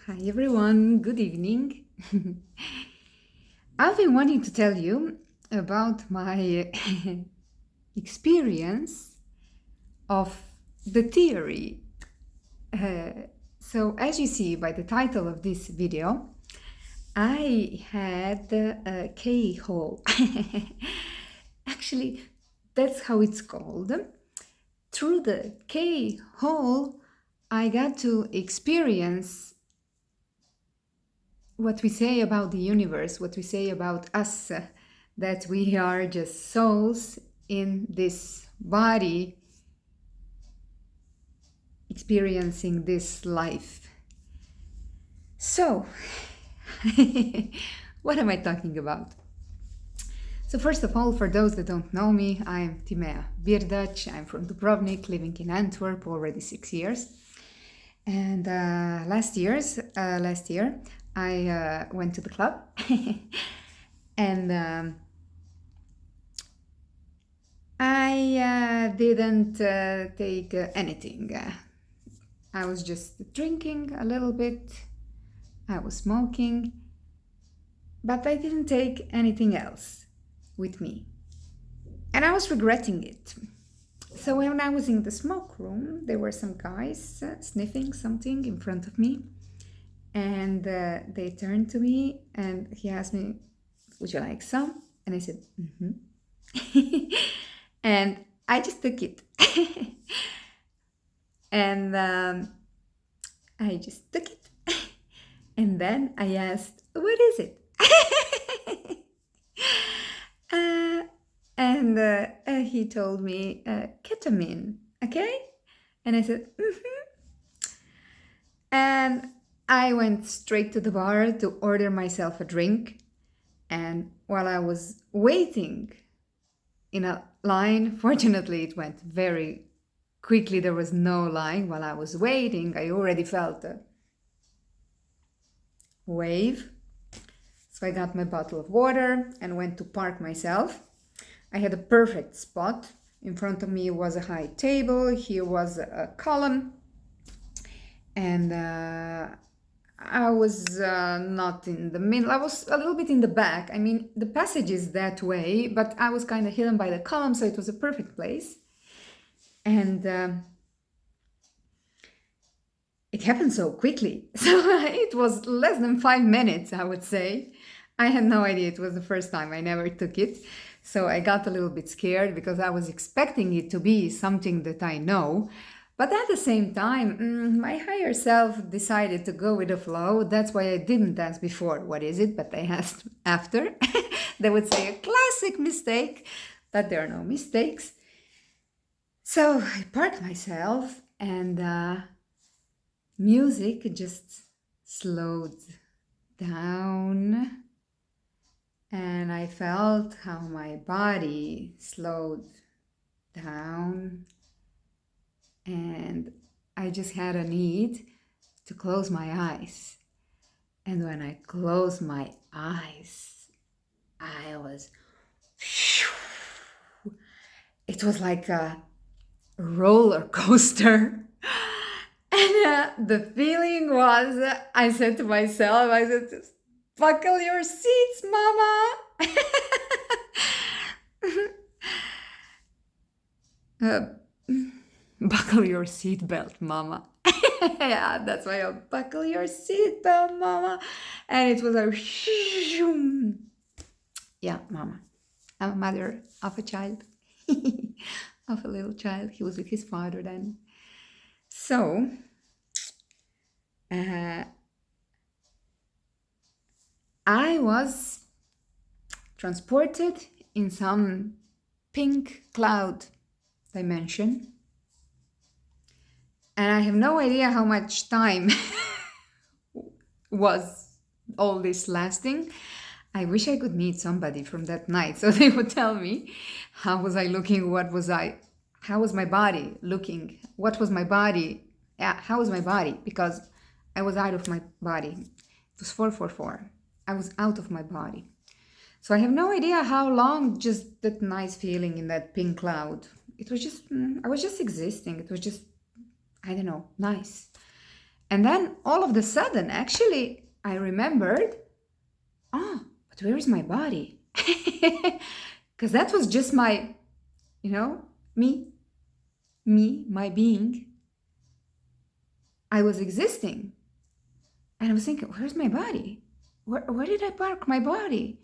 Hi everyone, good evening. I've been wanting to tell you about my experience of the theory. So, as you see by the title of this video, I had a keyhole. Actually, that's how it's called. Through the keyhole, I got to experience what we say about the universe, what we say about us, that we are just souls in this body experiencing this life. So, what am I talking about? So first of all, for those that don't know me, I'm Timea Dutch. I'm from Dubrovnik, living in Antwerp already 6 years. And last year, I went to the club and I didn't take anything. I was just drinking a little bit, I was smoking, but I didn't take anything else with me. And I was regretting it. So when I was in the smoke room, there were some guys sniffing something in front of me. And they turned to me and he asked me, "Would you like some?" And I said, "Mm-hmm." And I just took it. And I just took it. And then I asked, "What is it?" And he told me, ketamine, okay? And I said, "Mm-hmm." And I went straight to the bar to order myself a drink. And while I was waiting in a line, fortunately it went very quickly, there was no line. While I was waiting, I already felt a wave. So I got my bottle of water and went to park myself. I had a perfect spot. In front of me was a high table, here was a column, and I was not in the middle. I was a little bit in the back. I mean, the passage is that way, but I was kind of hidden by the column, so it was a perfect place. And it happened so quickly. So it was less than 5 minutes, I would say. I had no idea. It was the first time. I never took it. So I got a little bit scared because I was expecting it to be something that I know. But at the same time, my higher self decided to go with the flow. That's why I didn't ask before, "What is it?" But I asked after. They would say a classic mistake, but there are no mistakes. So I parked myself and music just slowed down. And I felt how my body slowed down. And I just had a need to close my eyes. And when I closed my eyes, I was... It was like a roller coaster. And the feeling was, I said to myself, I said, "Buckle your seats, mama." Buckle your seatbelt, mama. Yeah, that's why I buckle your seatbelt, mama. And it was a yeah, mama. I'm a mother of a child, of a little child. He was with his father then. So, I was transported in some pink cloud dimension. And I have no idea how much time was all this lasting. I wish I could meet somebody from that night so they would tell me how was I looking, how was my body looking, what was my body, how was my body, because I was out of my body. It was 444. I was out of my body. So I have no idea how long just that nice feeling in that pink cloud. It was just, I was just existing. It was just, I don't know, nice. And then all of a sudden, actually, I remembered, oh, but where is my body? Because that was just my, me, my being. I was existing. And I was thinking, where's my body? Where did I park my body?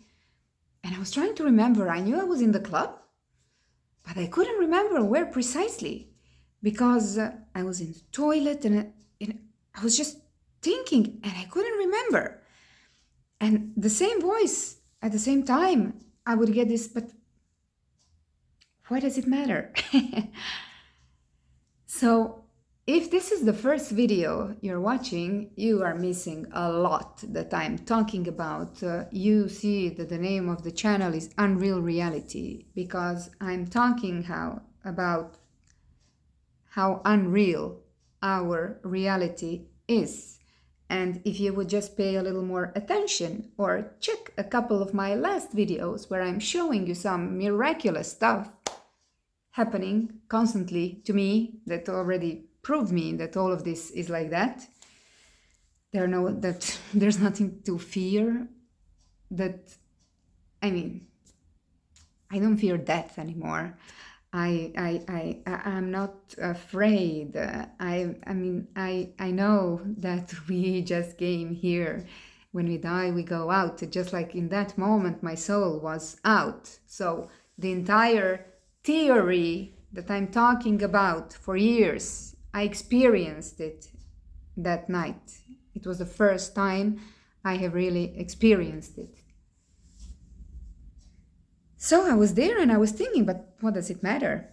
And I was trying to remember. I knew I was in the club, but I couldn't remember where precisely, because I was in the toilet and I was just thinking and I couldn't remember. And the same voice at the same time, I would get this, but why does it matter? So if this is the first video you're watching, you are missing a lot that I'm talking about. You see that the name of the channel is Unreal Reality, because I'm talking about how unreal our reality is. And if you would just pay a little more attention or check a couple of my last videos where I'm showing you some miraculous stuff happening constantly to me that already proved me that all of this is like that. That there's nothing to fear. I don't fear death anymore. I'm not afraid. I know that we just came here. When we die, we go out. Just like in that moment, my soul was out. So the entire theory that I'm talking about for years, I experienced it that night. It was the first time I have really experienced it. So I was there and I was thinking, but what does it matter?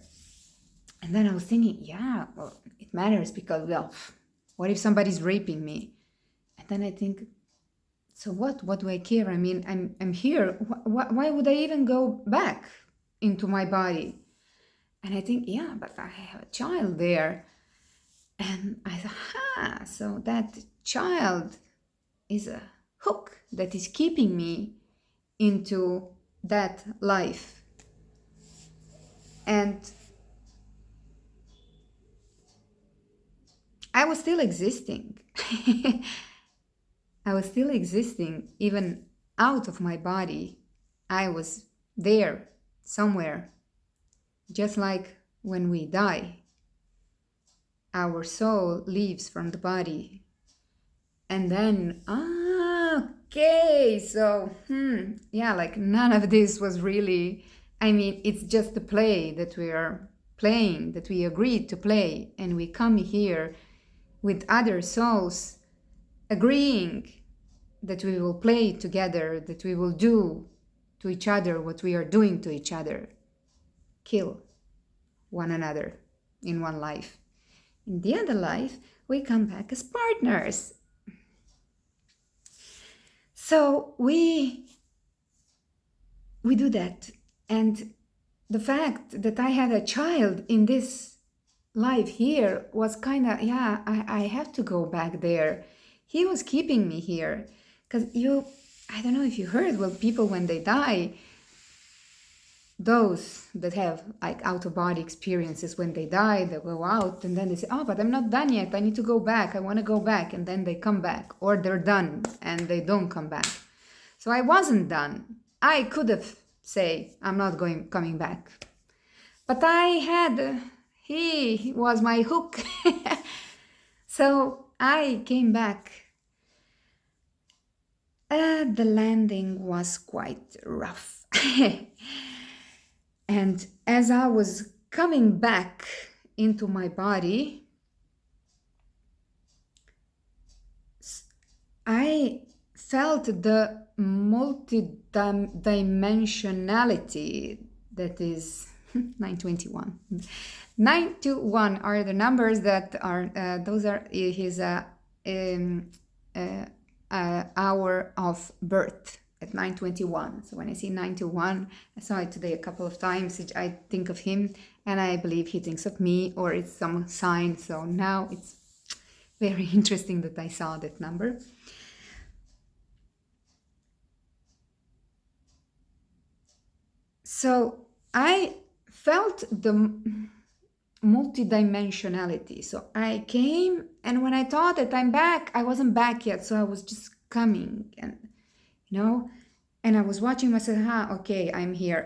And then I was thinking, yeah, well, it matters because, well, what if somebody's raping me? And then I think, so what? What do I care? I mean, I'm here. Why would I even go back into my body? And I think, yeah, but I have a child there. And I thought, so that child is a hook that is keeping me into that life. And I was still existing. I was still existing even out of my body. I was there somewhere. Just like when we die, our soul leaves from the body. And then, okay, so, yeah, like none of this was really, it's just a play that we are playing, that we agreed to play, and we come here with other souls agreeing that we will play together, that we will do to each other what we are doing to each other. Kill one another in one life. In the other life, we come back as partners. So we do that. And the fact that I had a child in this life here was kind of, yeah, I have to go back there. He was keeping me here. Because I don't know if you heard, well, people when they die, those that have like out-of-body experiences, when they die, they go out and then they say, oh, but I'm not done yet. I need to go back. I want to go back. And then they come back, or they're done and they don't come back. So I wasn't done. I could have say, I'm not coming back. But he was my hook. So I came back. The landing was quite rough. And as I was coming back into my body, I felt the multidimensionality that is 921. 921 are the numbers that are, those are his hour of birth at 9:21. So when I see 9:21, I saw it today a couple of times. I think of him and I believe he thinks of me, or it's some sign. So now it's very interesting that I saw that number. So I felt multidimensionality. So I came, and when I thought that I'm back, I wasn't back yet. So I was just coming, and and I was watching myself. Okay, I'm here.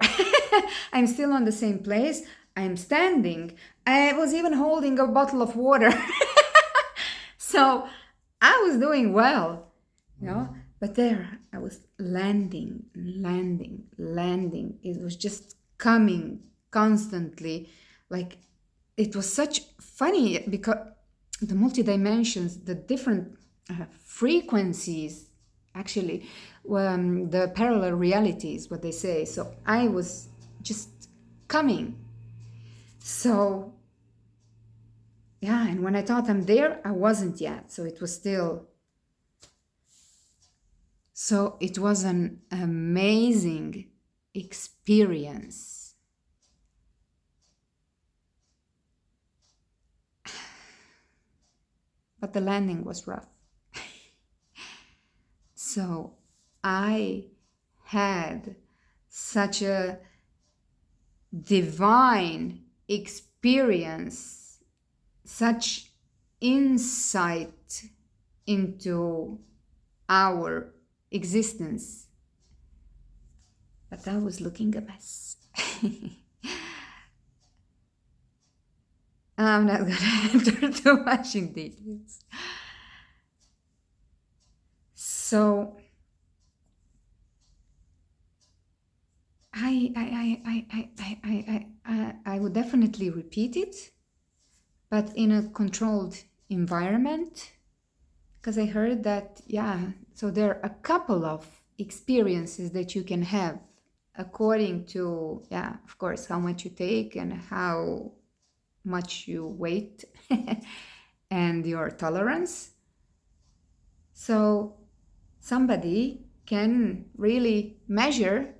I'm still on the same place. I'm standing. I was even holding a bottle of water. So I was doing well, but there I was landing, landing, landing. It was just coming constantly. Like, it was such funny because the multi-dimensions, the different frequencies, actually, the parallel realities, what they say. So I was just coming. So yeah, and when I thought I'm there, I wasn't yet. So it was still. So it was an amazing experience. But the landing was rough. So I had such a divine experience, such insight into our existence, but I was looking a mess. I'm not gonna enter too much in details. So I would definitely repeat it, but in a controlled environment, because I heard that, so there are a couple of experiences that you can have according to, of course, how much you take and how much you weight and your tolerance. So somebody can really measure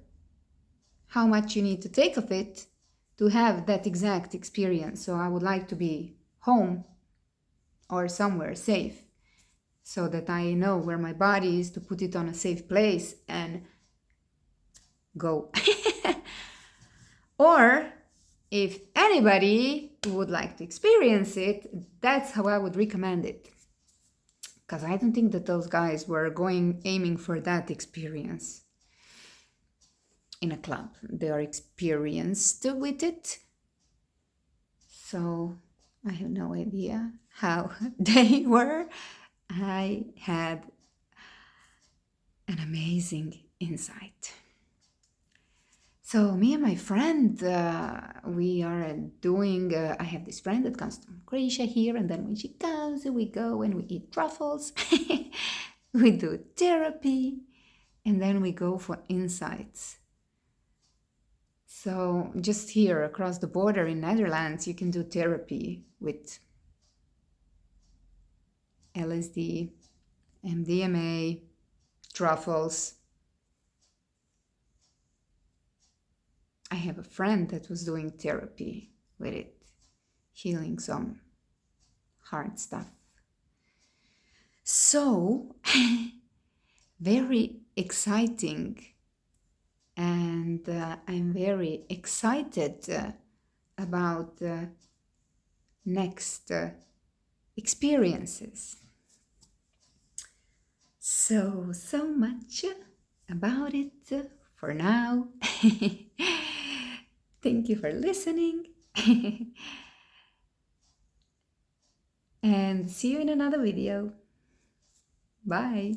how much you need to take of it to have that exact experience. So I would like to be home or somewhere safe, so that I know where my body is, to put it on a safe place and go. Or if anybody would like to experience it, that's how I would recommend it. Because I don't think that those guys were aiming for that experience in a club. They are experienced with it. So I have no idea how they were. I had an amazing insight. So me and my friend, we are doing, I have this friend that comes from Croatia here, and then when she comes, we go and we eat truffles, we do therapy, and then we go for insights. So just here across the border in Netherlands, you can do therapy with LSD, MDMA, truffles. I have a friend that was doing therapy with it, healing some hard stuff. So, very exciting. And I'm very excited about next experiences. So much about it for now. Thank you for listening. And see you in another video. Bye.